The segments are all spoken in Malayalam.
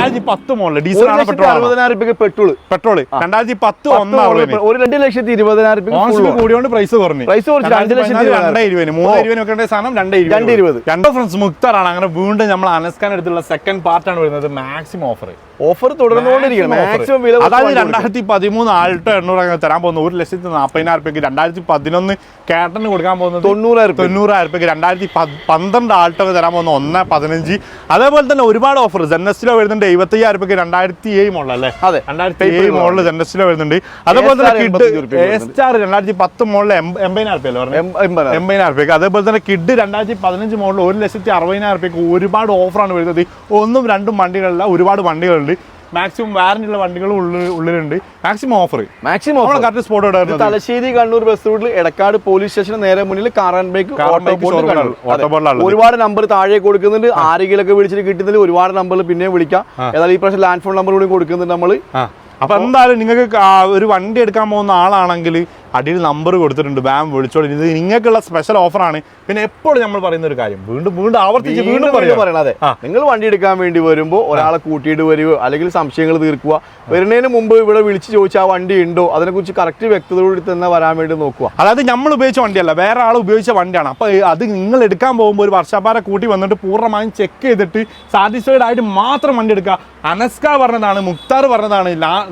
2010 മോഡൽ ഡീസൽ ആണ്, പെട്രോൾ 2010 1,20,000 കൂടിയോണ്ട് പ്രൈസ് കുറഞ്ഞു. 2,20,000 സാധനം 2,20,000. ഫ്രണ്ട്സ് മുക്താറാണ്. അങ്ങനെ വീണ്ടും നമ്മൾ അനസ്കാൻ എടുത്തുള്ള സെക്കൻഡ് പാർട്ടാണ് വരുന്നത്. മാക്സിമം ഓഫർ തുടർന്നുകൊണ്ടിരിക്കുകയാണ്. അതായത് 2013 ആൾട്ടോ 800 തരാൻ പോകുന്നത് 1,40,000 രൂപയ്ക്ക്. 2011 കാറ്ററിന് കൊടുക്കാൻ പോകുന്നത് 90,000 രൂപയ്ക്ക്. 2012 ആൾട്ടോ തരാൻ പോകുന്നത് 1,15. അതേപോലെ തന്നെ ഒരുപാട് ഓഫർ ജെന്നസ്റ്റിലോ വരുന്നുണ്ട് 75,000 രൂപയ്ക്ക്. 2007 മോഡൽ അല്ലേ? 2007 മോഡൽ ജെന്നസ്റ്റിലോ വരുന്നുണ്ട്. അതേപോലെ തന്നെ കിഡ് സ്റ്റാർ 2010 മോഡൽ 80,000 രൂപയ്ക്ക്. അതേപോലെ തന്നെ കിഡ് 2015 മോഡൽ 1,60,000 രൂപയ്ക്ക്. ഒരുപാട് ഓഫറാണ് വരുന്നത്. ഒന്നും രണ്ടും വണ്ടികളല്ല, ഒരുപാട് വണ്ടികളുണ്ട്. മാക്സിമം വാറന്റി ഉള്ള വണ്ടികളും ഉള്ളിലുണ്ട്. Maximum offer correct spot Thalassery Kannur bus റൂട്ടിൽ എടക്കാട് പോലീസ് സ്റ്റേഷന് നേരെ മുന്നിൽ കാർ ആൻഡ് ബൈക്ക് ഒരുപാട് നമ്പർ താഴെ കൊടുക്കുന്നുണ്ട്. ആരെങ്കിലൊക്കെ വിളിച്ചിട്ട് കിട്ടുന്നതിൽ ഒരുപാട് നമ്പറിൽ പിന്നെ വിളിക്കാം. ഏതായാലും ഈ പ്രാവശ്യം ലാൻഡ് ഫോൺ നമ്പർ കൂടി കൊടുക്കുന്നുണ്ട് നമ്മൾ. അപ്പൊ എന്തായാലും നിങ്ങൾക്ക് ഒരു വണ്ടി എടുക്കാൻ പോകുന്ന ആളാണെങ്കിൽ അടിയിൽ നമ്പർ കൊടുത്തിട്ടുണ്ട്, ബാം വിളിച്ചോളൂ. ഇത് നിങ്ങൾക്കുള്ള സ്പെഷ്യൽ ഓഫറാണ്. പിന്നെ എപ്പോഴും നമ്മൾ പറയുന്ന ഒരു കാര്യം വീണ്ടും ആവർത്തിച്ച് പറയണത്, നിങ്ങൾ വണ്ടി എടുക്കാൻ വേണ്ടി വരുമ്പോൾ ഒരാളെ കൂട്ടിയിട്ട് വരിക, അല്ലെങ്കിൽ സംശയങ്ങൾ തീർക്കുക. വരുന്നതിന് മുമ്പ് ഇവിടെ വിളിച്ച് ചോദിച്ചാൽ ആ വണ്ടി ഉണ്ടോ അതിനെക്കുറിച്ച് കറക്റ്റ് വ്യക്തതയോടെ തന്നെ വരാൻ വേണ്ടി നോക്കുക. അതായത് നമ്മൾ ഉപയോഗിച്ച വണ്ടിയല്ല, വേറെ ആൾ ഉപയോഗിച്ച വണ്ടിയാണ്. അപ്പോൾ അത് നിങ്ങൾ എടുക്കാൻ പോകുമ്പോൾ ഒരു വർഷാപ്പാരെ കൂട്ടി വന്നിട്ട് പൂർണ്ണമായും ചെക്ക് ചെയ്തിട്ട് സാറ്റിസ്ഫൈഡ് ആയിട്ട് മാത്രം വണ്ടി എടുക്കുക. അനസ്ക പറഞ്ഞതാണ്, മുക്താർ പറഞ്ഞതാണ്,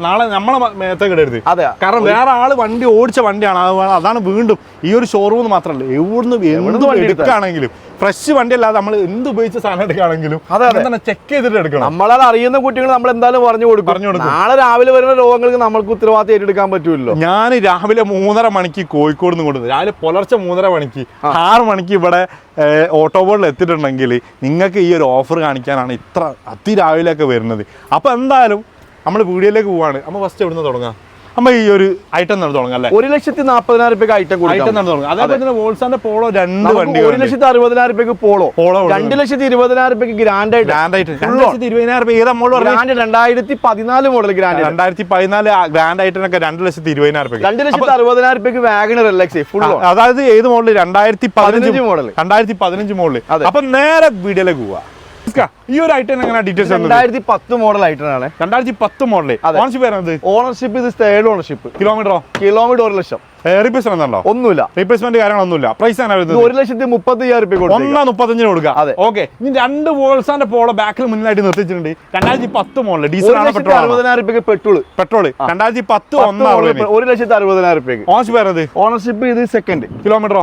നാളെ നമ്മളെ മേത്തേക്ക് ഇടരുത്. കാരണം വേറെ ആൾ വണ്ടി ഓടിച്ച വണ്ടിയാണ്. അതാണ് വീണ്ടും ഈ ഒരു ഷോറൂം മാത്രമല്ല, എവിടുന്ന് എടുക്കുകയാണെങ്കിലും ഫ്രഷ് വണ്ടി അല്ലാതെ നമ്മൾ എന്ത് ഉപയോഗിച്ച സാധനം എടുക്കുകയാണെങ്കിലും ചെക്ക് ചെയ്തിട്ട് എടുക്കണം. നമ്മളത് അറിയുന്ന കുട്ടികൾ നമ്മൾ എന്തായാലും പറഞ്ഞു കൊടുക്കും. നാളെ രാവിലെ വരുന്ന രോഗങ്ങൾക്ക് നമ്മൾക്ക് ഉത്തരവാദിത്തം ഏറ്റെടുക്കാൻ പറ്റുമല്ലോ. ഞാൻ രാവിലെ 3:30 മണിക്ക് കോഴിക്കോട് നിന്ന് കൊണ്ടുവന്നത്, രാവിലെ പുലർച്ചെ 3:30 മണിക്ക് 6 മണിക്ക് ഇവിടെ ഓട്ടോബോർഡിൽ എത്തിയിട്ടുണ്ടെങ്കിൽ നിങ്ങൾക്ക് ഈ ഒരു ഓഫർ കാണിക്കാനാണ് ഇത്ര അതിരാവിലെയൊക്കെ വരുന്നത്. അപ്പോൾ എന്തായാലും നമ്മൾ വീഡിയോയിലേക്ക് പോവാണ്. നമ്മൾ ഫസ്റ്റ് എവിടുന്ന് തുടങ്ങാം? അമ്മ ഈ ഒരു ഐറ്റം തുടങ്ങാം അല്ലേ? 1,40,000 രൂപയ്ക്ക് ഐറ്റം തുടങ്ങാം. അതേപോലെ തന്നെ വോൾസാന്റെ പോളോ 2 വണ്ടി 1,60,000 രൂപയ്ക്ക് പോളോ 2,20,000 രൂപയ്ക്ക് ഗ്രാൻഡ് ആയിട്ട് 2,20,000 രൂപ. ഏതാ മോഡൽ? 2014 model grand. 2014 ഗ്രാൻഡ് ആയിട്ടൊക്കെ 2,20,000 രൂപ. 2,60,000 രൂപയ്ക്ക് വാഗണർ LX ഫുൾ. അതായത് ഏത് മോഡൽ? 2015 മോഡൽ. 2015 മോഡൽ. അപ്പൊ നേരെ വീഡിയോയിലേക്ക് പോവാ. ഈ ഒരു ഐറ്റം എങ്ങനെ ഡീറ്റെയിൽസ്? 2010 മോഡൽ ഐറ്റം ആണ്. 2010 മോഡൽ. ഓണർഷിപ്പ് ഇത് തേർഡ് ഓണർഷിപ്പ്. കിലോമീറ്റർ 1,00,000. റീപ്ലേസ്മെന്റ് ഉണ്ടോ? ഒന്നുമില്ല, റീപ്ലേസ്മെന്റ് കാര്യങ്ങളൊന്നുമില്ല. പ്രൈസ് ആണ് 1,30,000 രൂപ. 1,35 കൊടുക്കുക. ഓക്കെ, ഇനി 2 വോൾസാന്റെ പോളോ ബാക്കിൽ മുന്നിലായിട്ട് നിർത്തിച്ചിട്ടുണ്ട്. 2010 മോഡൽ ഡീസൽ ആണ്. 60,000 രൂപയ്ക്ക് പെട്രോൾ 2010 1,60,000 രൂപയ്ക്ക്. ഓണർഷിപ്പ് ഇത് സെക്കൻഡ്. കിലോമീറ്റർ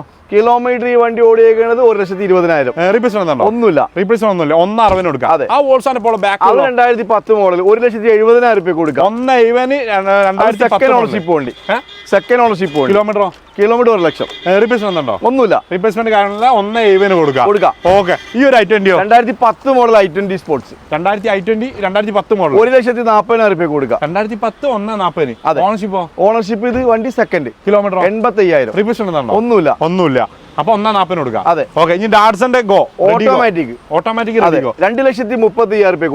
ഈ വണ്ടി ഓടിയേക്കുന്നത് 1,20,000. റീപ്ലേസ്മെന്റ് ഉണ്ടോ? ഒന്നുമില്ല, റീപ്ലേസ്മെന്റ് ഒന്നുമില്ല. 1,60 കൊടുക്കുക. ആ വോൾസാന്റെ പോളോ ബാക്ക് 2010 മോഡൽ 1,70,000 രൂപ കൊടുക്കുക. 1,70,000 സെക്കൻഡ് ഓണർഷിപ്പ് വണ്ടി. സെക്കൻഡ് ഓണർഷിപ്പ് വണ്ടി. കിലോമീറ്റർ 1,00,000. റീപ്ലേസ്മെന്റ് ഉണ്ടോ? ഒന്നുമില്ല, റീപ്ലേസ്മെന്റ് കാര്യമില്ല. 1,70,000 കൊടുക്കുക. ഓക്കെ, ഈ ഒരു i20 2010 model i20 sports. 2010 model 1,40,000 രൂപ കൊടുക്കുക. 2010 1,40,000. ഓണർഷിപ്പ് ഇത് വണ്ടി സെക്കൻഡ്. കിലോമീറ്റർ 85,000. റീപ്ലേസ്മെന്റ് ഉണ്ടോ? ഒന്നുമില്ല. അപ്പൊ 1,40,000 കൊടുക്കാം. ഓക്കെ, ഇനി ഡാറ്റ്സന്റെ ഗോ ഓട്ടോമാറ്റിക് 2,30,000 രൂപ.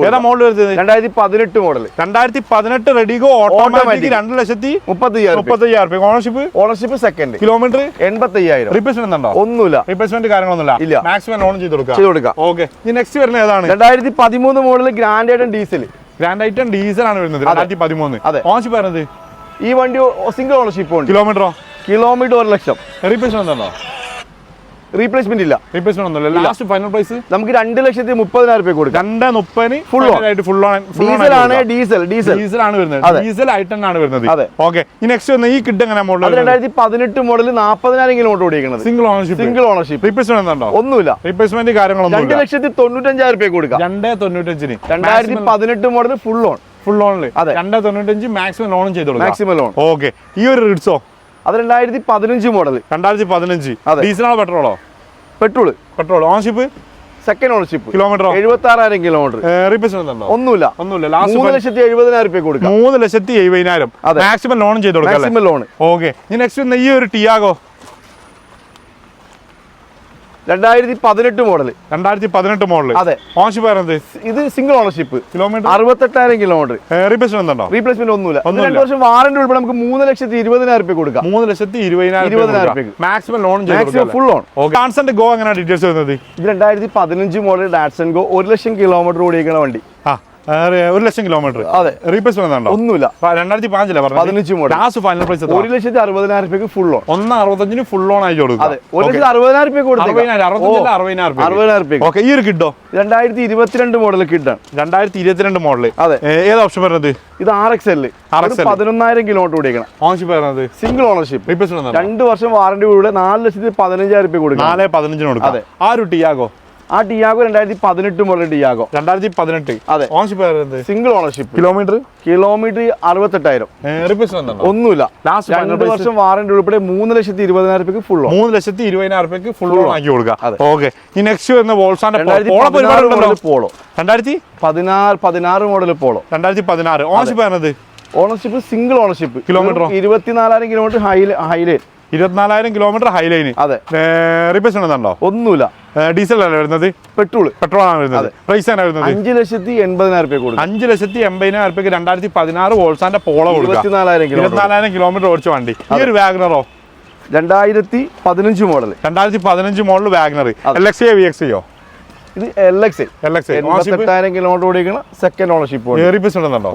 ഏതാ മോഡൽ വരുന്നത്? 2018 മോഡൽ. 2018 റെഡിഗോ ഓട്ടോമാറ്റിക് 2,30,000 രൂപ. Ownership second. കിലോമീറ്റർ 85,000. റീപ്ലേസ്മെന്റ് ഉണ്ടോ? ഒന്നുമില്ല, റീപ്ലേസ്മെന്റ് കാര്യങ്ങളൊന്നുമില്ല. മാക്സിമം ലോൺ ചെയ്ത് കൊടുക്കാം. ഓക്കെ, ഇനി നെക്സ്റ്റ് വരുന്നത് ഏതാണ്? 2013 model grand item diesel. Grand item diesel ആണ് വരുന്നത്. 2013. ഓണർഷിപ്പ് വരുന്നത് ഈ വണ്ടി സിംഗിൾ ഓണർഷിപ്പ് ഉണ്ട്. കിലോമീറ്റർ 1,00,000. റീപ്ലേസ്മെന്റ് ഉണ്ടോ? റീപ്ലേസ്മെന്റ് ഇല്ല. റീപ്ലേസ്മെന്റ് ഒന്നുമില്ല. ലാസ്റ്റ് ഫൈനൽ പ്രൈസ് നമുക്ക് 2,30,000 രൂപ കൊടുക്കാം. 2,30,000 ഫുൾ ഡീസൽ ആണ്. ഡീസൽ ആണ് വരുന്നത്. ഡീസൽ ഐറ്റം ആണ് വരുന്നത്. ഓക്കെ, ഈ നെക്സ്റ്റ് വന്ന ഈ കിഡ് എങ്ങനെ മോഡൽ? 2018 മോഡൽ 40,000 കിലോമീറ്റർ ഓടിക്കുന്നത്. Single ownership. റീപ്ലേസ്മെന്റ് ഉണ്ടോ? ഒന്നുമില്ല, റീപ്ലേസ്മെന്റ് കാര്യങ്ങളൊന്നും. 2,95,000 രൂപ കൊടുക്കാം. 2,95,000. 2018 മോഡൽ ഫുൾ ഓൺ. 2,95 മാക്സിമം ലോണും ചെയ്തോളൂ. Maximum loan. ഓക്കെ, ഈ ഒരു റിഡ്സോ? അത് 2015 മോഡൽ. 2015. ഡീസലാണോ പെട്രോളോ? Petrol. Ownership second ownership. Kilometre 76,000 kilometre. Replacement ഉണ്ടോ? ഒന്നുമില്ല. 3,70,000 രൂപ കൊടുക്കാം. 3,70,000 മാക്സിമം ലോണും ചെയ്ത് കൊടുക്കാം. Maximum loan. ഓക്കെ, ഇനി നെക്സ്റ്റ് വന്ന ഈ ഒരു ടിയാഗോ 2018 മോഡൽ. 2018 മോഡൽ. ഓണർഷിപ്പ് വരുന്നത് ഇത് single ownership. Kilometre 68,000 kilometre. Replacement ഉണ്ടോ? റീപ്ലേസ്മെന്റ് ഒന്നുമില്ല. 2 വർഷം വാറന്റി ഉൾപ്പെടെ നമുക്ക് 3,20,000 രൂപ കൊടുക്കാം. 3,20,000 മാക്സിമം ലോൺ ചെയ്ത് ഫുൾ ലോൺ. ഡാറ്റ്സന്റെ ഗോ എങ്ങനെ ഡീറ്റെയിൽസ് വരുന്നത്? ഇത് 2015 മോഡൽ ഡാറ്റ്സൺ ഗോ 1,00,000 കിലോമീറ്റർ ഓടിക്കുന്ന വണ്ടി. 1 ലക്ഷം കിലോമീറ്റർ. അതെ. റീപ്ലേസ് വന്നോ? ഒന്നുമില്ല. 2015 15 മോഡൽ. ലാസ്റ്റ് ഫൈനൽ പ്രൈസ് 1,60,000 രൂപയ്ക്ക് ഫുൾ ലോൺ. 1,65 ഫുൾ ലോൺ ആയി കൊടുക്കും. അതെ. 1,60,000 രൂപ കൊടുക്കും. 60,000 രൂപ. ഓക്കെ, ഈ ഒരു കിഡോ 2022 മോഡൽ കിഡാണ്. 2022 മോഡൽ. അതെ. ഏത് ഓപ്ഷൻ വരുന്നത്? ഇത് RXL 11,000 കിലോമീറ്റർ ഓടിക്കണം. ഓൺഷിപ്പ് വരുന്നത് സിംഗിൾ ഓണർഷിപ്പ്. റീപ്ലേസ് 2 വർഷം വാറന്റി കൂടെ 4,15,000 രൂപ കൊടുക്കും. 4,15 കൊടുക്കും. ആ ഒരു ടിയാഗോ, ആ ടിയാഗോ 2018 മോഡൽ ടിയാഗോ. 2018. അതെ. ഓൺഷിപ്പ് വരുന്നത് സിംഗിൾ ഓണർഷിപ്പ്. കിലോമീറ്റർ 68,000. റീപ്ലേസ് ഒന്നുമില്ല. 2 വർഷം വാറന്റി ഉൾപ്പെടെ 3,20,000 രൂപയ്ക്ക് ഫുൾ ലോൺ. 3,20,000 രൂപയ്ക്ക് ഫുൾ ലോൺ ആക്കി കൊടുക്കാം. അതെ. ഓക്കെ, ഈ നെക്സ്റ്റ് വരുന്ന വോൾസാന്റെ പോളോ. 2016 model Polo. 2016. ഓൺഷിപ്പ് വരുന്നത് ownership single ownership. Kilometre 24,000 kilometre Highline. 24,000 kilometre Highline. അതെ. റീപ്ലേസ് ഉണ്ടോ? ഒന്നുമില്ല. ഡീസൽ അല്ലേ വരുന്നത്? പെട്രോൾ ആണ് വരുന്നത്. പ്രൈസ് ആണ് വരുന്നത് 5,80,000 രൂപ കൊടുക്കും. 5,80,000 രൂപയ്ക്ക് 2016 വോൾസാന്റെ പോളോ കൊടുക്കുക. 24,000 കിലോമീറ്റർ ഓടിച്ച വണ്ടി. ഈ ഒരു വാഗണറോ 2015 model. 2015 model WagonR. LXA VXA? ഇത് LXA. 88,000 കിലോമീറ്റർ ഓടിക്കണം. Second ownership.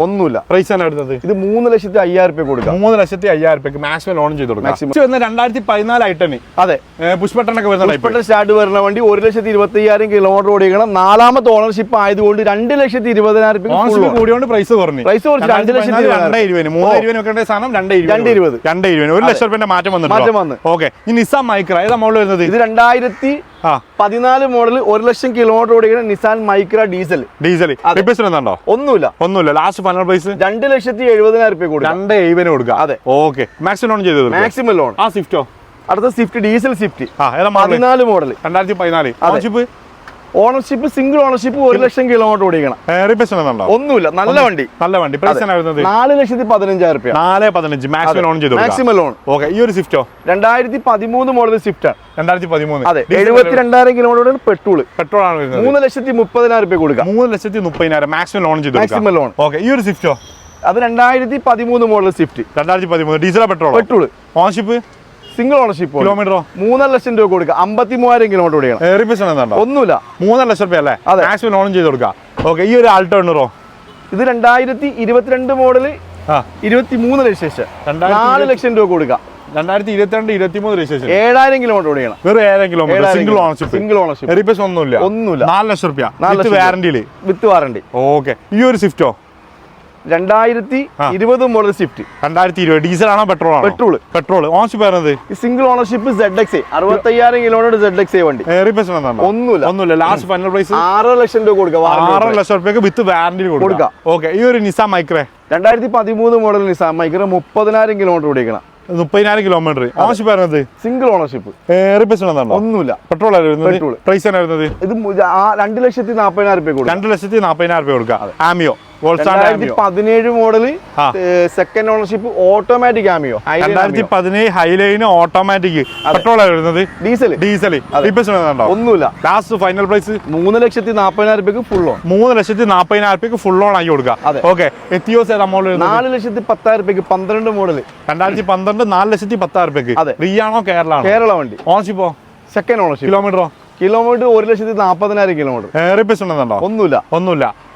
ഒന്നുമില്ല. പ്രൈസ് ആണ് വരുന്നത്. ഇത് 3,05,000 രൂപ കൊടുക്കാം. 3,05,000 രൂപയ്ക്ക് മാക്സിമം ലോൺ ചെയ്ത് കൊടുക്കാം. 2014 ഐറ്റണി. അതെ. പുഷ് ബട്ടൺ ഒക്കെ വരുന്ന സ്റ്റാർട്ട് വരുന്ന വണ്ടി 1,20,000 കിലോമീറ്റർ ഓടിക്കണം. 4ാമത്തെ ഓണർഷിപ്പ് ആയതുകൊണ്ട് 2,20,000 രൂപ കൂടിയോണ്ട് പ്രൈസ് കുറഞ്ഞു. 2,20,000 3,20,000 സാധനം 2,20,000 1 ലക്ഷം രൂപ മാറ്റം വന്നു. ഓക്കെ, ഈ നിസാൻ മൈക്ര ഏതാ മോഡൽ വരുന്നത്? ഇത് 2014 മോഡൽ 1 ലക്ഷം കിലോമീറ്റർ ഓടിക്കുന്ന നിസാൻ മൈക്ര ഡീസൽ. ഒന്നുമില്ല. ലാസ്റ്റ് ഫൈനൽ പ്രൈസ് 2,70,000 രൂപ കൊടുക്കാം. 2,70,000 കൊടുക്കാം. അതെ. ഓക്കെ, മാക്സിമം ലോൺ ചെയ്തു. Maximum loan. ആ സ്വിഫ്റ്റോ? അടുത്ത Swift diesel Swift 14 model. 2014. Ownership single ownership 1 ലക്ഷം കിലോമീറ്റർ ഓടിക്കണം. ഒന്നുമില്ല. നല്ല വണ്ടി. പ്രൈസ് ആണ് വരുന്നത് 4,15,000 രൂപ. 4,15 മാക്സിമം ലോൺ ചെയ്തു. Maximum loan. ഓക്കെ, ഈ ഒരു സ്വിഫ്റ്റോ? 2013 മോഡൽ സ്വിഫ്റ്റ് ആണ്. 2013. അതെ. 72,000 കിലോമീറ്റർ പെട്രോൾ ആണ് വരുന്നത്. 3,30,000 രൂപ കൊടുക്കാം. 3,30,000 മാക്സിമം ലോൺ ചെയ്തു. Maximum loan. ഓക്കെ, ഈ ഒരു സ്വിഫ്റ്റോ? അത് 2013 model Swift. 2013 diesel petrol. Ownership single ownership. കിലോമീറ്ററോ? 3 ലക്ഷം രൂപ കൊടുക്കുക. 53,000 കിലോമീറ്റർ ഓടിക്കണം. ഒന്നുമില്ല. 3 ലക്ഷം രൂപ അല്ലേ? മാക്സിമം ലോൺ ചെയ്ത് കൊടുക്കാം. ഓക്കെ, ഈ ഒരു ആൾട്ടോ ഉണ്ടോ? ഇത് 2022 മോഡൽ 23 രജിസ്ട്രേഷൻ. 4 ലക്ഷം രൂപ കൊടുക്കുക. 2022-23 രജിസ്ട്രേഷൻ. 7,000 കിലോമീറ്റർ ഓടിക്കണം. വെറും 7,000 കിലോമീറ്റർ. Single ownership. റീപ്ലേസ് ഒന്നുമില്ല. 4 ലക്ഷം രൂപ വാറന്റിയില്. വിത്ത് വാറന്റി. ഓക്കെ, ഈ ഒരു സ്വിഫ്റ്റോ? 2020 മോഡൽ സ്വിഫ്റ്റ്. 2020 ഡീസൽ ആണോ പെട്രോൾ ആണോ? പെട്രോൾ. ഓൺഷിപ്പ് വരുന്നത് single ownership ZXA 65,000 kilometre ZXA വണ്ടി. ഒന്നുമില്ല. ലാസ്റ്റ് ഫൈനൽ പ്രൈസ് 6 ലക്ഷം രൂപ കൊടുക്കാം. 6 ലക്ഷം രൂപയ്ക്ക് വിത്ത് വാറന്റി കൊടുക്കാം. ഓക്കെ, ഈ ഒരു Nissan Micra 2013 model Nissan Micra 30,000 kilometre ഓടിക്കണം. 30,000 കിലോമീറ്റർ. ഓൺഷിപ്പ് വരുന്നത് സിംഗിൾ ഓണർഷിപ്പ്. ഒന്നുമില്ല. പെട്രോൾ. പ്രൈസ് ആണ് വരുന്നത്. ഇത് 2,40,000 രൂപ കൊടുക്കാം. 2,40,000 രൂപ കൊടുക്കാം. ആമിയോ 2017 model second ownership automatic ആമിയോ. 2017 Highline automatic. Petrol വരുന്നത്. ഡീസൽ. ഒന്നുമില്ല. ലാസ്റ്റ് ഫൈനൽ പ്രൈസ് 3,40,000 രൂപയ്ക്ക് ഫുൾ ലോൺ. 3,40,000 രൂപയ്ക്ക് ഫുൾ ലോൺ ആക്കി കൊടുക്കാം. ഓക്കെ, എത്തിയോസ് ഏതാ മോഡൽ? 4,10,000 രൂപയ്ക്ക് 12 മോഡൽ. 2012 4,10,000 രൂപയ്ക്ക്. റിയാണോ കേരള വണ്ടി. ഓൺഷിപ്പോ? Second ownership. കിലോമീറ്ററോ? 1,40,000 കിലോമീറ്റർ. ഒന്നുമില്ല.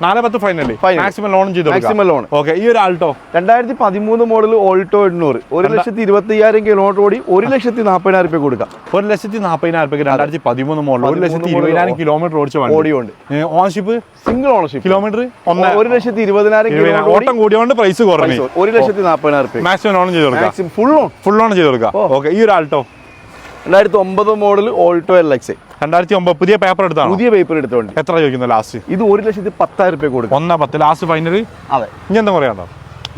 4,10,000 ഫൈനൽ. മാക്സിമം ലോൺ ചെയ്തു. Maximum loan. ഓക്കെ, ഈ ഒരു ആൾട്ടോ 2013 മോഡൽ ഓൾട്ടോ 800 1,20,000 കിലോമീറ്റർ ഓടി 1,40,000 രൂപ കൊടുക്കാം. 1,40,000 രൂപയ്ക്ക് 2013 മോഡൽ 1,20,000 കിലോമീറ്റർ ഓടിച്ചുണ്ട്. Ownership single ownership. Kilometre 1,20,000 kilometre. ഓട്ടം കൂടിയോണ്ട് പ്രൈസ് കുറഞ്ഞു. 1,40,000 രൂപ മാക്സിമം ലോൺ ചെയ്ത് കൊടുക്കാം. ഫുൾ ലോൺ ചെയ്ത് കൊടുക്കാം. ഓക്കെ, ഈ ഒരു ആൾട്ടോ 2009 മോഡൽ ഓൾട്ടോ LXA. 2009 പുതിയ പേപ്പർ എടുത്താണ്. പുതിയ പേപ്പർ എടുത്തോണ്ട്. എത്ര ചോദിക്കുന്നത് ലാസ്റ്റ്? ഇത് 1,10,000 രൂപ കൊടുക്കും. 1,10,000 ലാസ്റ്റ് ഫൈനൽ. അതെ. ഇനി എന്താ പറയാണ്ടോ?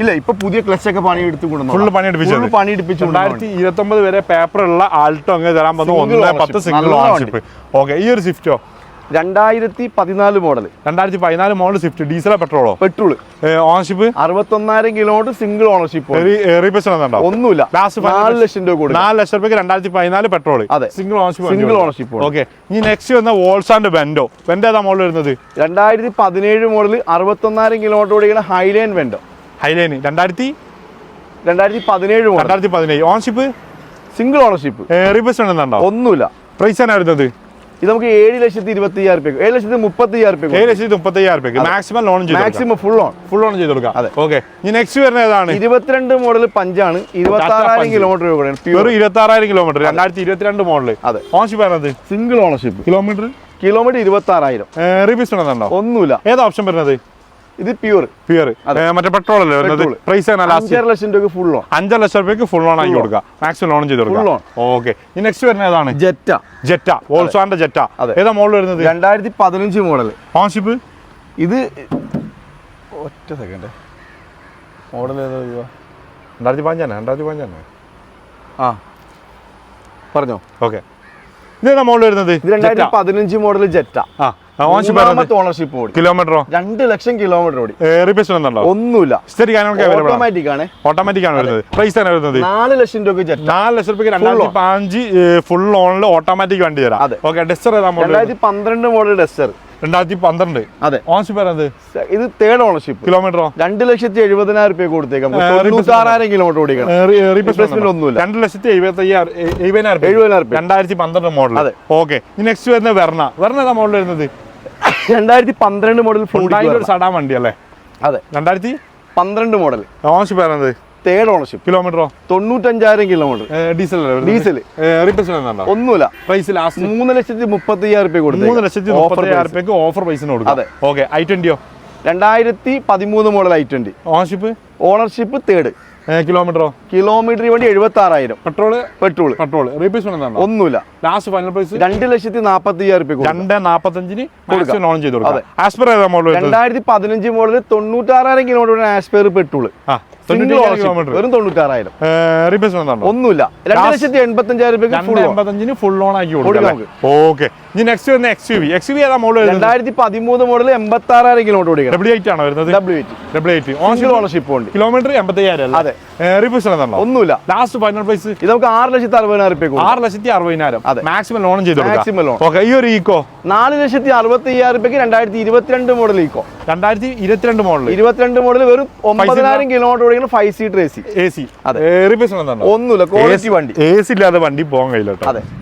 ഇല്ല, ഇപ്പൊ പുതിയ ക്ലച്ച് ഒക്കെ പണി എടുത്തുകൊണ്ട് ഫുള്ള് പണിയെടുപ്പിച്ചു. 2029 വരെ പേപ്പർ ഉള്ള ആൾട്ടോ അങ്ങനെ തരാൻ വന്നു. 1,10,000 സിംഗിൾ ഓണർഷിപ്പ്. ഓക്കെ, ഈ ഒരു സ്വിഫ്റ്റോ? 2014 മോഡൽ. 2014 model Swift. ഡീസൽ പെട്രോളോ? Petrol. Ownership 61,000 kilometre. Single ownership. ഒന്നുമില്ല. 4 ലക്ഷം രൂപ കൊടുക്കും. 4 ലക്ഷം രൂപയ്ക്ക് 2014 പെട്രോൾ. Single ownership. ഓക്കെ, ഇനി നെക്സ്റ്റ് വന്ന വോൾസ് ആൻഡ് വെൻഡോ ഏതാ മോഡൽ വരുന്നത്? 2017 മോഡൽ 61,000 കിലോമീറ്റർ ഓടിക്കുന്ന Highline Vento. 2017 model. Ownership single ownership. ഒന്നുമില്ല. പ്രൈസ് ആണ് വരുന്നത് ഇത് നമുക്ക് 7,25,000 രൂപ 7,30,000 രൂപ 7,35,000 രൂപ മാക്സിമം ലോൺ ചെയ്ത് മാക്സിമം ഫുൾ ഓൺ ചെയ്ത് കൊടുക്കാം. ഓക്കെ, ഇനി നെക്സ്റ്റ് വരുന്നത് ഏതാണ്? 22 മോഡൽ പഞ്ചാണ്, 26,000 കിലോമീറ്റർ രൂപയാണ്. 26,000 കിലോമീറ്റർ 2022 മോഡൽ. അതെ, ഓൺഷിപ്പ് വരുന്നത് സിംഗിൾ ഓണർഷിപ്പ്. കിലോമീറ്റർ 26,000. റീപീസ് ഉണ്ടോ? ഒന്നുമില്ല. ഏതാ ഓപ്ഷൻ വരുന്നത്? ഇത് പ്യൂർ മറ്റേ പെട്രോൾ അല്ലേ വരുന്നത്? പ്രൈസ് 5 ലക്ഷം രൂപ ഫുൾ ലോൺ. 5 ലക്ഷം രൂപയ്ക്ക് ഫുൾ ലോൺ ആക്കി കൊടുക്കാം, മാക്സിമം ലോൺ ചെയ്ത് കൊടുക്കാം. ഓക്കെ, ഇനി നെക്സ്റ്റ് വരുന്നത് ഏതാണ്? ജെറ്റ വോൾസ്വാന്റെ ജെറ്റ. ഏതാ മോഡൽ വരുന്നത്? 2015 മോഡൽ. ഓൺഷിപ്പ് ഇത് ഒറ്റ സെക്കൻഡ്, മോഡൽ ഏതാ? 2015 ആ പറഞ്ഞോ. ഓക്കെ, ഇതേതാ മോഡൽ വരുന്നത്? 2015 മോഡൽ ജെറ്റ. ഓണർഷിപ്പ് കിലോമീറ്ററോ? 2 ലക്ഷം കിലോമീറ്റർ ഓടി. റീപേസ് ഉണ്ടോ? ഒന്നുമില്ല. ഓട്ടോമാറ്റിക് ആണ് വരുന്നത്. പ്രൈസ് ആണ് വരുന്നത് 4 ലക്ഷം രൂപ. 4 ലക്ഷം രൂപയ്ക്ക് 2015 ഫുൾ ഓണിൽ ഓട്ടോമാറ്റിക് വണ്ടി തരാം. ഓക്കെ, ഡെസ്റ്റർ ഏതാ മോഡൽ? 2012 model Duster. 2012. അതെ, ഓൺഷിപ്പ് വരുന്നത്? ഇത് തേർഡ് ഓണർഷിപ്പ്. കിലോമീറ്ററോ? 2,70,000 രൂപ കൊടുത്തേക്കാം. 96,000 കിലോമീറ്റർ ഓടിക്കണം. ഒന്നുമില്ല. 2,70,000 2012 മോഡൽ. ഓക്കെ, നെക്സ്റ്റ് വരുന്നത് വെർണ ഏതാ മോഡൽ വരുന്നത്? 2012 മോഡൽ സഡാൻ വണ്ടി അല്ലേ? അതെ, 2012 മോഡൽ. ഓൺഷിപ്പ് വരുന്നത്? Third ownership. കിലോമീറ്ററോ? 95,000 കിലോമീറ്റർ. ഡീസൽ. ഒന്നുമില്ല. പ്രൈസ് ലാസ്റ്റ് 3,30,000 രൂപ കൊടുത്തു. 3,30,000 രൂപയ്ക്ക് ഓഫർ പ്രൈസിന് കൊടുക്കാം. Okay, i20 2013 model i20. Ownership third. കിലോമീറ്ററോ? കിലോമീറ്റർ വേണ്ടി 76,000. പെട്രോൾ. റീപീസ് ഒന്നുമില്ല. ലാസ്റ്റ് ഫൈനൽ പ്രൈസ് 2,40,000 രൂപ. 2,45,000 ലോൺ ചെയ്ത് കൊടുക്കാം. ആസ്പെർ ഏതാ model? 2015 model 96,000 kilometre Aspire petrol. വെറും 96,000. റീപീസ് ഒന്നുമില്ല. 2,85,000 രൂപയ്ക്ക് ഫുൾ ലോൺ ആക്കി കൊടുക്കാം. ഓക്കെ, ഇനി നെക്സ്റ്റ് വരുന്ന XUV ഏതാ മോഡൽ? 2013 മോഡൽ 86,000 കിലോമീറ്റർ ഓടിക്കണം. W8 ആണോ വരുന്നത്? W8 ഓണർഷിപ്പ് ഉണ്ട്. കിലോമീറ്റർ 85,000. അതെ, റീപീസ് ഒന്നുമില്ല. ലാസ്റ്റ് ഫൈനൽ പ്രൈസ് ഇത് നമുക്ക് 6,60,000 രൂപ. 6,60,000 മാക്സിമം ലോൺ ചെയ്ത് കൊടുക്കാം. ഓക്കെ, ഈ ഒരു ഈക്കോ 4,65,000 രൂപയ്ക്ക് 2022 മോഡൽ ഈക്കോ. 2022 മോഡൽ. 22 മോഡൽ വെറും 9,000 കിലോമീറ്റർ ഓടിക്കുന്ന 5 സീറ്റർ AC. റീപീസ് ഒന്നുമില്ല. ക്വാളിറ്റി വണ്ടി. AC ഇല്ലാതെ വണ്ടി പോകാൻ കഴിയില്ല.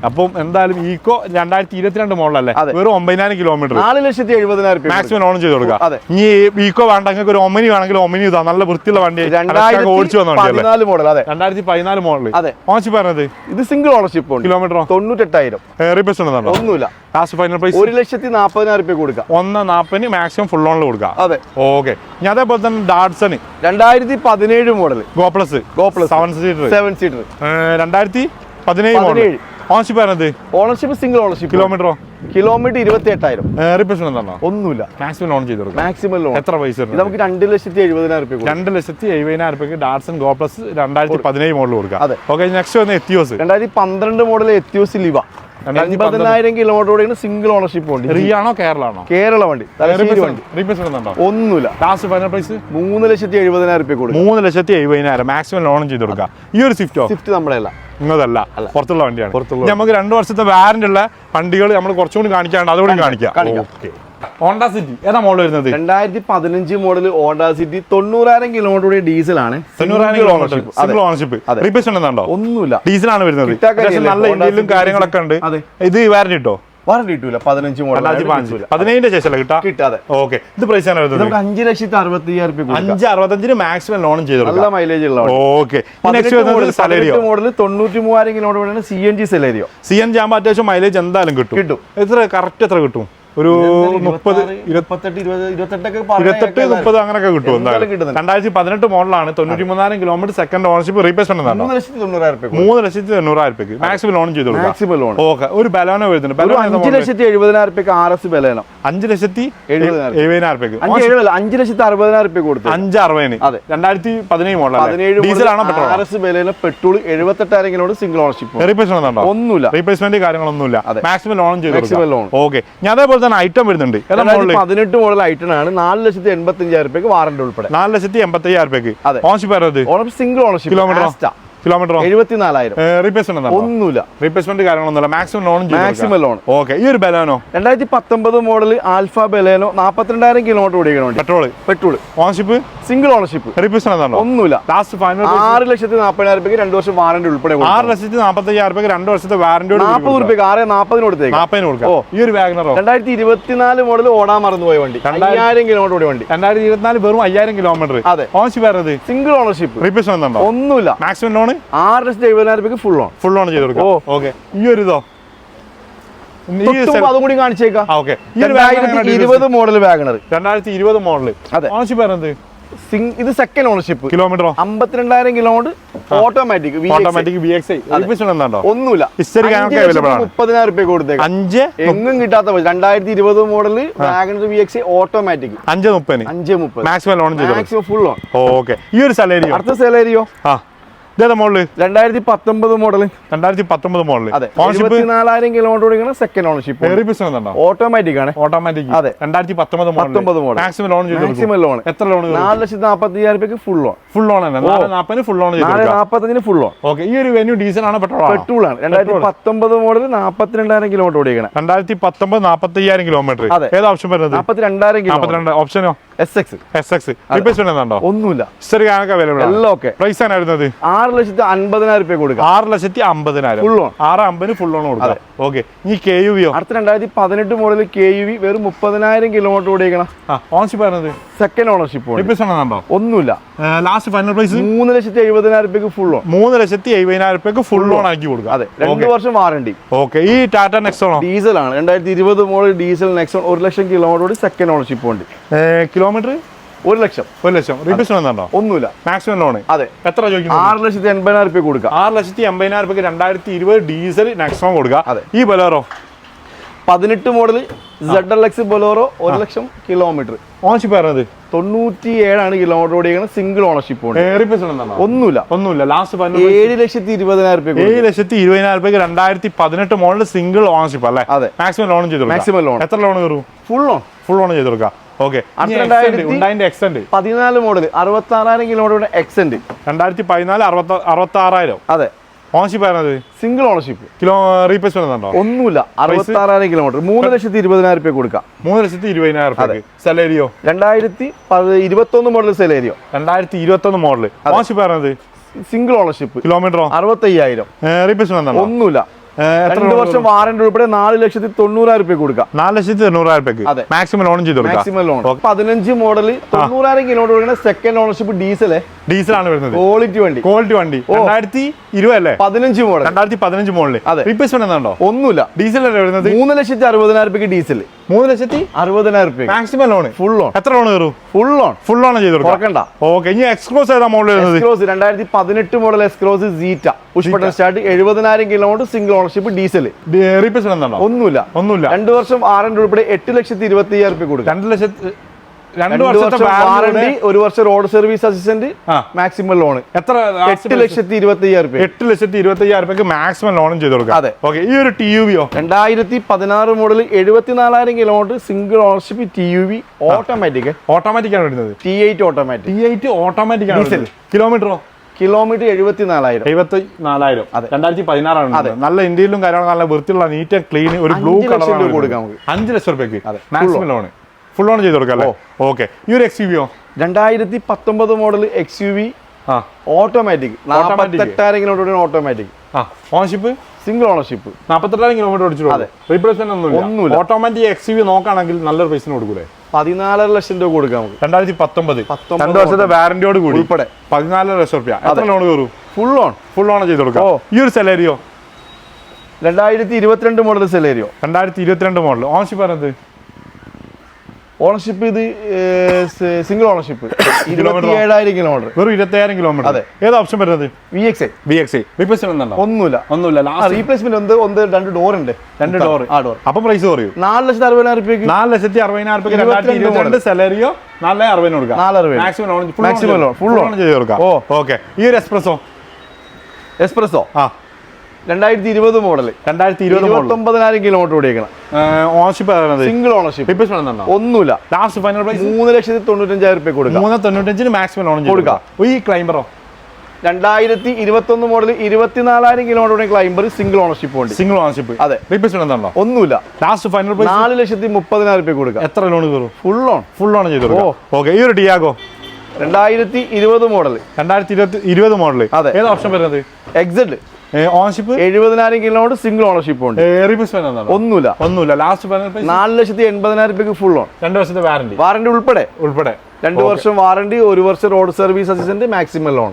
അപ്പം എന്തായാലും ഈക്കോ 2022 മോഡലല്ലേ? വെറും 9,000 കിലോമീറ്റർ. 4,70,000 രൂപ മാക്സിമം ലോൺ ചെയ്ത് കൊടുക്കാം. ഇനി ഈക്കോ വേണ്ട, ഒരു ഒമിനി വേണമെങ്കിൽ ഒമിനി ഇതാ, നല്ല വൃത്തിയുള്ള വണ്ടി. 2014 മോഡൽ. അതെ, 2014 മോഡൽ. ഓൺഷിപ്പ് പറഞ്ഞത്? ഇത് സിംഗിൾ ഓണർഷിപ്പ് ഉണ്ട്. കിലോമീറ്റർ 98,000. റീപീസ് ഒന്നുമില്ല. ലാസ്റ്റ് ഫൈനൽ പ്രൈസ് 1,40,000 രൂപ കൊടുക്കാം. 1,40,000 മാക്സിമം ഫുൾ ലോണിൽ കൊടുക്കാം. അതെ, ഓക്കെ. ഞാൻ അതേപോലെ തന്നെ Datsun 2017 model. Go plus 7 seater. 2017 model. Ownership പറഞ്ഞത്? Ownership single ownership. കിലോമീറ്ററോ? കിലോമീറ്റർ 28,000. റീപീസ് ഒന്നുമില്ല. മാക്സിമം ലോൺ ചെയ്ത് കൊടുക്കാം. മാക്സിമം ലോൺ എത്ര പൈസ? നമുക്ക് 2,70,000 രൂപ. 2,70,000 രൂപയ്ക്ക് ഡാഡ്സൺ ഗോ പ്ലസ് 2017 മോഡൽ കൊടുക്കാം. ഓക്കെ, നെക്സ്റ്റ് വന്ന് എത്തിയോസ് 2012 മോഡൽ എത്തിയോസ് ലിവ. 50,000 കിലോമീറ്റർ ഓടിക്കുന്ന സിംഗിൾ ഓണർഷിപ്പ് ഉണ്ട്. ആണോ കേരളാണോ? കേരള വണ്ടി. റീപീസ് ഒന്നുമില്ല. ലാസ്റ്റ് ഫൈനൽ പ്രൈസ് 3,70,000 രൂപ കൊടുക്കും. 3,70,000 മാക്സിമം ലോൺ ചെയ്ത് കൊടുക്കാം. ഈ ഒരു സ്വിഫ്റ്റ് നമ്മുടെ അല്ല, ഇങ്ങനല്ല, പുറത്തുള്ള വണ്ടിയാണ്. നമുക്ക് 2 വർഷത്തെ വാറന്റി ഉള്ള വണ്ടികൾ നമ്മൾ കുറച്ചുകൂടി കാണിക്കാണ്ട് അതുകൂടി കാണിക്കാം. ഹോണ്ട സിറ്റി ഏതാ മോഡൽ വരുന്നത്? 2015 മോഡൽ ഹോണ്ട സിറ്റി 90,000 കിലോമീറ്റർ ഓടിയ ഡീസലാണ്. 90,000 കിലോമീറ്റർ സിംഗിൾ ഓണർഷിപ്പ്. റീപേസ് ഉണ്ടോ? ഒന്നുമില്ല. ഡീസലാണ് വരുന്നത്. നല്ല ഇന്ത്യയിലും കാര്യങ്ങളൊക്കെ ഉണ്ട്. ഇത് വാറന്റി കിട്ടോ? വാറന്റി കിട്ടൂല. 15 മോഡൽ 15 ശേഷമല്ല കിട്ടാതെ. ഓക്കെ, ഇത് പ്രൈസ് ആണ് വരുന്നത്? 5,60,000 രൂപ. 5,65 മാക്സിമം ലോൺ ചെയ്ത് നല്ല മൈലേജ് ഉള്ള. ഓക്കെ, നെക്സ്റ്റ് വരുന്നത് Celerio model 93,000 kilometre CNG Celerio. CNG ആകുമ്പോൾ അത്യാവശ്യം മൈലേജ് എന്തായാലും കിട്ടും. എത്ര കറക്റ്റ് എത്ര കിട്ടും? ഒരു 30, 28, 30 അങ്ങനെയൊക്കെ കിട്ടും. 2018 മോഡലാണ്. 93,000 കിലോമീറ്റർ സെക്കൻഡ് ഓണർഷിപ്പ്. റീപ്ലേസ്മെന്റ് 3,90,000 രൂപയ്ക്ക് മാക്സിമം ലോൺ ചെയ്ത് കൊടുക്കാം. ഓക്കെ, ഒരു ബലോനോ വരുന്നുണ്ട്. 5,70,000 രൂപയ്ക്ക് RS ബലോനോ. 5,70,000 രൂപയ്ക്ക്. 5,60,000 രൂപ കൊടുത്തു. 5,60,000. 2017 മോഡലാണ്. ഡീസൽ ആണോ petrol? RS Baleno petrol 78,000 kilometre single ownership. Replacement ഉണ്ടോ? ഒന്നുമില്ല. റീപ്ലേസ്മെന്റ് കാര്യങ്ങളൊന്നുമില്ല. മാക്സിമം ലോൺ ചെയ്ത് കൊടുക്കാം. ഓക്കെ, ഞാൻ അതേപോലെ ഐറ്റം വരുന്നുണ്ട്. 18 മോഡൽ ഐറ്റം ആണ്. 4,85,000 രൂപയ്ക്ക് വാറന്റി ഉൾപ്പെടെ. 4,85,000 രൂപയ്ക്ക്. Single ownership. കിലോമീറ്റർ 74,000. റീപ്ലേസ്മെന്റ് ഒന്നുമില്ല. റീപ്ലേസ്മെന്റ് കാര്യങ്ങളൊന്നുമില്ല. Maximum loan. ഓക്കെ, ഈ ഒരു Baleno 2019 model Alpha Baleno 42,000 kilometre ഓടിക്കണം. Petrol. Ownership single ownership. Replacement എന്താണോ? ഒന്നുമില്ല. ലാസ്റ്റ് ഫൈനൽ 6,40,000 രൂപയ്ക്ക് 2 വർഷം വാറണ്ടി ഉൾപ്പെടെ 6,45,000 രൂപയ്ക്ക് 2 വർഷത്തെ വാറണ്ടി 40 രൂപയ്ക്ക് 6,40 കൊടുത്തേക്ക് 40 കൊടുക്കാം. ഈ ഒരു വാഗനറോ 2024 മോഡൽ ഓടാൻ മറന്നുപോയ വണ്ടി, 5000 കിലോമീറ്റർ ഓടിയ വണ്ടി. 2024 വെറും 5000 കിലോമീറ്റർ. അതെ. ഓൺഷിപ്പ് വരുന്നത് സിംഗിൾ ഓണർഷിപ്പ്. റീപ്ലേസ്മെന്റ് ഉണ്ടോ? ഒന്നുമില്ല. മാക്സിമം ലോൺ 6,70,000 രൂപയ്ക്ക് ഫുൾ ഓൺ ചെയ്ത് കൊടുക്കാം. ഓക്കെ. ഈ ഒരു ഇതോ അതും കൂടി കാണിച്ചേക്കാം. 2020 മോഡൽ വാഗണർ. 2020 മോഡൽ. അതെ. ഓൺഷിപ്പ് വരുന്നത് ഇത് സെക്കൻഡ് ഓണർഷിപ്പ്. കിലോമീറ്ററോ 52,000 കിലോമീറ്റർ. Automatic VXI. ഒന്നുമില്ല. 30,000 രൂപ കൊടുത്തേക്കാം. എങ്ങും കിട്ടാത്ത 2020 model WagonR VXI automatic 530. Maximum loan maximum full on. Okay. ഈ ഒരു സെലേരിയോ, അടുത്ത Celerio model 2019 model. 2019 model. 24,000 kilometre ഓടിക്കുന്ന സെക്കൻഡ് ഓണർഷിപ്പ്. ഓട്ടോമാറ്റിക് ആണ്. ഓട്ടോമാറ്റിക്. അതെ. 2019 model. Maximum loan maximum loan എത്ര ലോൺ? 4,40,000 രൂപയ്ക്ക് ഫുൾ ലോൺ. ഫുൾ ലോൺ ആണ്. 4,40,000 full loan. 4,40,000 full loan. Okay. ഈ ഒരു വെന്യൂ ഡീസൽ ആണ് പെട്രോൾ? പെട്രോൾ ആണ്. 2019 മോഡൽ 42,000 കിലോമീറ്റർ ഓടിക്കണം. 2019 45,000 കിലോമീറ്റർ. ഏത് ഓപ്ഷൻ വരുന്നത്? 42,000 കിലോമീറ്റർ. ഓപ്ഷനോ SX. റീപ്ലേസ്മെന്റ് ഉണ്ടോ? ഒന്നുമില്ല. എല്ലാം ഓക്കെ. പ്രൈസ് ആണ് വരുന്നത് 6,50,000 രൂപ കൊടുക്കാം. 6,50,000 ഫുൾ ലോൺ. 6,50 ഫുൾ ലോൺ കൊടുക്കാം. ഓക്കെ. ഈ KUV അടുത്ത 2018 മോഡൽ KUV വെറും 30,000 കിലോമീറ്റർ ഓടിക്കണം. ഓൺഷിപ്പ് വരുന്നത് സെക്കൻഡ് ഓണർഷിപ്പ്. റീപ്ലേസ്മെന്റ് ഉണ്ടോ? ഒന്നുമില്ല. ലാസ്റ്റ് ഫൈനൽ പ്രൈസ് 3,70,000 രൂപയ്ക്ക് ഫുൾ ലോൺ. 3,70,000 രൂപയ്ക്ക് ഫുൾ ലോൺ ആക്കി കൊടുക്കാം. അതെ. 2 വർഷം വാറണ്ടി. ഓക്കെ. ഈ ടാറ്റ നെക്സോണോ? ഡീസൽ ആണ്. 2020 മോഡൽ ഡീസൽ നെക്സോൺ 1,00,000 കിലോമീറ്റർ ഓടി സെക്കൻഡ് ഓണർഷിപ്പ് ഉണ്ട്. കിലോമീറ്റർ 1,00,000. റീപ്ലേസ്മെന്റ് ഉണ്ടോ? ഒന്നുമില്ല. Maximum loan. അതെ. എത്ര ചോദിക്കുന്നു? 6,80,000 രൂപ കൊടുക്കാം. 6,80,000 രൂപയ്ക്ക് 2020 ഡീസൽ നെക്സോൺ കൊടുക്കുക. അതെ. ഈ Bolero 18 model ZLX Bolero 1,00,000 kilometre. Ownership വരുന്നത് 97 കിലോമീറ്റർ ഓടിയാണ്. സിംഗിൾ ഓണർഷിപ്പ് ഉണ്ട്. ഒന്നുമില്ല. ലാസ്റ്റ് 7,20,000 രൂപ. 7,20,000 രൂപയ്ക്ക് 2018 മോഡൽ സിംഗിൾ ഓണർഷിപ്പ് അല്ലേ? അതെ. മാക്സിമം ലോൺ ചെയ്ത് മാക്സിമം ലോൺ. എത്ര ലോൺ കയറും? Full loan. ഫുൾ ലോൺ ചെയ്ത് കൊടുക്കാം. ഓക്കെ. 14 model 66,000 kilometre Xcent. 2014 66,000. അതെ. ഓൺഷിപ്പ് വരുന്നത് സിംഗിൾ ഓണർഷിപ്പ്. റീപ്ലേസ്മെന്റ് ഉണ്ടോ? ഒന്നുമില്ല. 66,000 കിലോമീറ്റർ. 3,20,000 രൂപ കൊടുക്കാം. 3,20,000 രൂപ. Celerio 2021 model Celerio. 2021 model. Ownership വരുന്നത് സിംഗിൾ ഓണർഷിപ്പ്. കിലോമീറ്ററോ 65,000. റീപ്ലേസ്മെന്റ് ഉണ്ടോ? ഒന്നുമില്ല. 2 വർഷം വാറണ്ടി ഉൾപ്പെടെ 4,90,000 രൂപ കൊടുക്കാം. 4,90,000 രൂപയ്ക്ക് മാക്സിമം ലോൺ ചെയ്ത് കൊടുക്കാം. Maximum loan. 15 മോഡൽ 90,000 കിലോമീറ്റർ കൊടുക്കുന്ന സെക്കൻഡ് ഓണർഷിപ്പ് ഡീസലാണ് വരുന്നത്. ക്വാളിറ്റി വണ്ടി. 2020 അല്ലേ? 15 മോഡൽ. 2015 മോഡൽ. റീപ്ലേസ്മെന്റ് എന്താണോ? ഒന്നുമില്ല. ഡീസൽ അല്ലേ വരുന്നത്? 3,60,000 രൂപയ്ക്ക് ഡീസൽ. 3,60,000 രൂപ. Maximum loan. Full loan. എത്ര ലോൺ കയറും? Full loan. ഫുൾ ലോൺ ചെയ്ത് കൊടുക്കാം. ഓക്കെ. ഇനി എക്സ്ക്രോസ് ഏതാ മോഡൽ വരുന്നത്? 2018 model S Cross Zeta push button start 70,000 kilometre single ownership diesel. Replacement എന്താണോ? ഒന്നുമില്ല. 2 വർഷം വാറണ്ടി ഉൾപ്പെടെ 8,20,000 രൂപ കൊടുക്കാം. 2 വർഷം വാറണ്ടി, 1 വർഷം road service assistant, maximum loan. എത്ര? 8,20,000 രൂപ. 8,20,000 രൂപയ്ക്ക് മാക്സിമം ലോണും ചെയ്ത് കൊടുക്കാം. അതെ. ഓക്കെ. ഈ ഒരു TUV 2016 model 74,000 kilometre single ownership TUV automatic. Automatic ആണ് വരുന്നത്. T8 automatic. ഓട്ടോമാറ്റിക് ആണ്. കിലോമീറ്ററോ? കിലോമീറ്റർ 74,000. 2016 ആണ്. നല്ല ഇന്ത്യയിലും കാര്യങ്ങളും നല്ല വൃത്തിയുള്ള നീറ്റ് ആൻഡ് ക്ലീൻ ഒരു ബ്ലൂ കളർ കൊടുക്കാം. 5 ലക്ഷം രൂപയ്ക്ക് മാക്സിമം ലോൺ. ഫുൾ ലോൺ ചെയ്ത് കൊടുക്കാം. ഓക്കെ. ഈ ഒരു XUV 2019 model XUV automatic 48,000 kilometre automatic. Ownership single ownership. 48,000 kilometre ഓടിച്ചിട്ടുണ്ട്. റീപ്ലേസ്മെന്റ് ഒന്നുമില്ല. ഓട്ടോമാറ്റിക് XUV നോക്കുകയാണെങ്കിൽ നല്ലൊരു പൈസ കൊടുക്കൂലേ? 14 ലക്ഷം രൂപ കൊടുക്കാം. 2019 2 വർഷത്തെ വാറന്റിയോട് കൂടി ഉൾപ്പെടെ 14 ലക്ഷം രൂപ. എത്ര ലോൺ കയറും? Full loan. ഫുൾ ലോൺ ചെയ്ത് കൊടുക്കാം. ഈ ഒരു Celerio 2022 model Celerio. 2022 model. Ownership പറയുന്നത്? ഓണർഷിപ്പ് ഇത് സിംഗിൾ ഓണർഷിപ്പ്. 27,000 കിലോമീറ്റർ. വെറും 27,000 കിലോമീറ്റർ. അതെ. ഏത് ഓപ്ഷൻ വരുന്നത്? VXI. റീപ്ലേസ്മെന്റ് ഉണ്ടോ? ഒന്നുമില്ല. റീപ്ലേസ്മെന്റ് 2 ഡോർ ഉണ്ട്. 2 ഡോർ. അപ്പൊ പ്രൈസ് കുറയും. 4,60,000 രൂപയ്ക്ക്. 4,60,000 രൂപയ്ക്ക് 2022 സെലേരിയോ 4,60,000 കൊടുക്കാം. Maximum loan. ഫുൾ ലോൺ ചെയ്ത് കൊടുക്കാം. ഓക്കെ. ഈ ഒരു എക്സ്പ്രസോ 2020 മോഡൽ. 29,000 കിലോമീറ്റർ ഓടിയേക്കണം. Ownership single ownership. ഒന്നുമില്ല. ലാസ്റ്റ് ഫൈനൽ പ്രൈസ് 3,95,000 രൂപ കൊടുക്കാം. 3,95,000 മാക്സിമം ലോൺ കൊടുക്കാം. ഈ ക്ലൈംബറോ 2021 model 24,000 kilometre Climber single ownership ഉണ്ട്. Single ownership. അതെ. റീപ്ലേസ്മെന്റ് ഉണ്ടോ? ഒന്നുമില്ല. ലാസ്റ്റ് ഫൈനൽ പ്രൈസ് 4,30,000 രൂപ കൊടുക്കാം. എത്ര ലോൺ കയറും? Full loan. ഫുൾ ലോൺ ചെയ്ത് കൊടുക്കാം. ഓക്കെ. ഈ ഒരു ടിയാഗോ 2020 മോഡൽ. 2020 മോഡൽ. അതെ. ഏത് ഓപ്ഷൻ വരുന്നത്? എക്സെഡ്. ഓണർഷിപ്പ് 70,000 കിലോമീറ്റർ സിംഗിൾ ഓണർഷിപ്പ് ഉണ്ട്. ഒന്നുമില്ല. ലാസ്റ്റ് 4,80,000 രൂപയ്ക്ക് ഫുൾ ഓൺ. 2 വർഷത്തെ വാറണ്ടി ഉൾപ്പെടെ 2 വർഷം വാറണ്ടി, 1 വർഷം road service assistant, maximum loan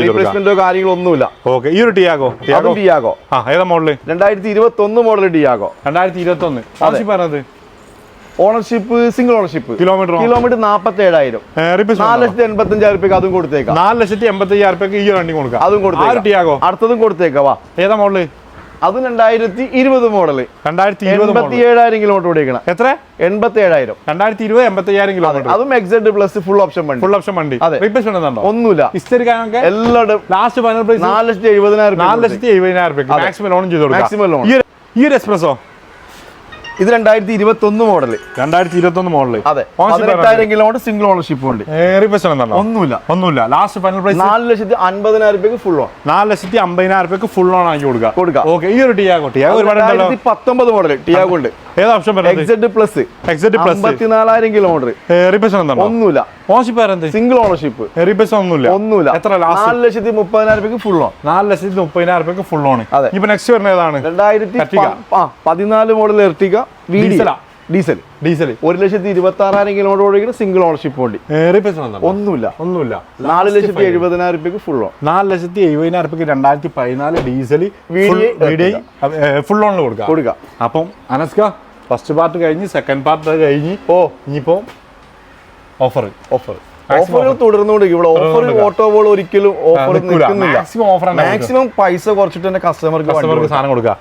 റീപ്ലേസ്മെന്റോ കാര്യങ്ങളോ ഒന്നുമില്ല. ഓക്കെ. ഈ ഒരു ടിയാഗോ ഏതാ മോഡൽ? 2021 model Tiago. 2021 ഓണർഷിപ്പ് പറഞ്ഞത്? Ownership single ownership. കിലോമീറ്റർ 47,000. 4,85,000 രൂപയ്ക്ക് അതും കൊടുത്തേക്കാം. 4,85,000 രൂപയ്ക്ക് ഈ വണ്ടി കൊടുക്കാം. അതും കൊടുത്തേക്കാം. ടിയാഗോ അടുത്തതും കൊടുത്തേക്കാം. വാ. ഏതാ മോഡല്? അത് 2020 മോഡല്. 87,000 കിലോമീറ്റർ ഓടിക്കണം. എത്ര? 87,000. 2020 85,000 കിലോമീറ്റർ. അതും എക്സെഡ് പ്ലസ് ഫുൾ ഓപ്ഷൻ വണ്ടി. റീപ്ലേസ്മെന്റ് ഒന്നുമില്ല. എല്ലാവരും ലാസ്റ്റ് ഫൈനൽ പ്രൈസ് 4,70,000. 4,70,000 രൂപ മാക്സിമം ലോൺ ചെയ്ത് കൊടുക്കാം. Maximum loan. ഈ ഒരു എക്സ്പ്രസോ ഇത് 2021 മോഡല്. 2021 മോഡല്. അതെ. 18,000 കിലോമീറ്റർ സിംഗിൾ ഓണർഷിപ്പ് ഉണ്ട്. ഒന്നുമില്ല. ലാസ്റ്റ് ഫൈനൽ പ്രൈസ് 4,50,000 രൂപയ്ക്ക് ഫുൾ ഓൺ. 4,50,000 രൂപയ്ക്ക് ഫുൾ ഓൺ ആക്കി കൊടുക്കാം. ഓക്കെ. ഈ ഒരു ടിയാഗോ ഒരുപാട് 2019 മോഡൽ ടിയാഗോ ഉണ്ട്. ഏത് ഓപ്ഷൻ? എക്സെഡ് പ്ലസ്. 54,000 കിലോമീറ്റർ. ഒന്നുമില്ല. Single ownership. ഒന്നുമില്ല. എത്ര? 4,30,000 രൂപയ്ക്ക് ഫുൾ ഓൺ. 4,30,000 രൂപയ്ക്ക് ഫുൾ ഓൺ. ഇപ്പൊ നെക്സ്റ്റ് വരുന്നത് ഏതാണ്? 2014 മോഡൽ എർട്ടിക ഡീസൽ. 1,26,000 കിലോമീറ്റർ ഓടിക്കുന്ന സിംഗിൾ ഓണർഷിപ്പ് വണ്ടി. ഒന്നുമില്ല. 4,70,000 രൂപയ്ക്ക് ഫുൾ ഓൺ. 4,70,000 രൂപയ്ക്ക് 2014 ഡീസൽ ഫുൾ ഓണിൽ കൊടുക്കാം. അപ്പം അനസ്ക ഫസ്റ്റ് പാർട്ട് കഴിഞ്ഞ് സെക്കൻഡ് പാർട്ട് കഴിഞ്ഞ് ഇനിയിപ്പോ ഓഫറുകൾ തുടർന്നുകൊണ്ടിരിക്കും. ഇവിടെ ഓഫർ ഓട്ടോബോൾ ഒരിക്കലും ഓഫർ നിൽക്കുന്നില്ല. മാക്സിമം പൈസ കുറച്ചിട്ട് തന്നെ കസ്റ്റമർക്ക് സാധനം കൊടുക്കുക.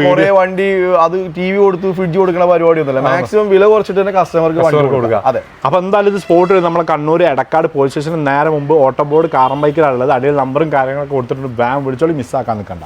കുറെ വണ്ടി അത് TV കൊടുത്ത് ഫ്രിഡ്ജ് കൊടുക്കുന്ന പരിപാടി ഒന്നുമില്ല. മാക്സിമം വില കുറച്ചിട്ട് തന്നെ കസ്റ്റമർക്ക് വണ്ടി കൊടുക്കുക. അതെ. അപ്പൊ എന്തായാലും ഇത് സ്പോട്ട് നമ്മളെ കണ്ണൂർ എടക്കാട് പോലീസ് സ്റ്റേഷന് നേരെ മുമ്പ് ഓട്ടോ ബോർഡ് കാറും ബൈക്കിലുള്ളത്. അടിയിൽ നമ്പറും കാര്യങ്ങളൊക്കെ കൊടുത്തിട്ടുണ്ട്. ബാം വിളിച്ചോളി, മിസ്സാക്കാൻ നിൽക്കണ്ട.